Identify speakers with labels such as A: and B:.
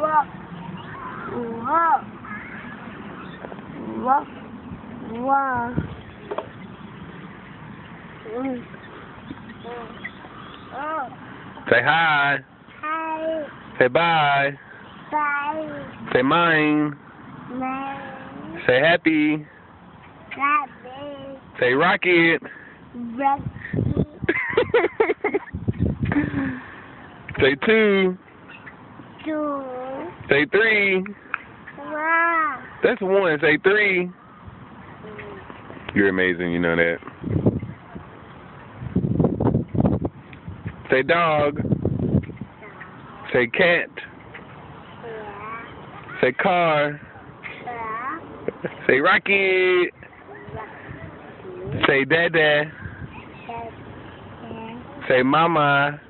A: Whoa. Whoa. Whoa.
B: Say hi.
A: Hi.
B: Say bye.
A: Bye.
B: Say mine.
A: My
B: Say happy.
A: rabbit.
B: Say rocket.
A: Rocky.
B: Say 2.
A: 2.
B: Say 3.
A: Wow.
B: That's 1. Say 3. You're amazing, you know that. Say dog. Say cat.
A: Yeah.
B: Say car.
A: Yeah.
B: Say rocket. Say dada.
A: Yeah.
B: Say mama.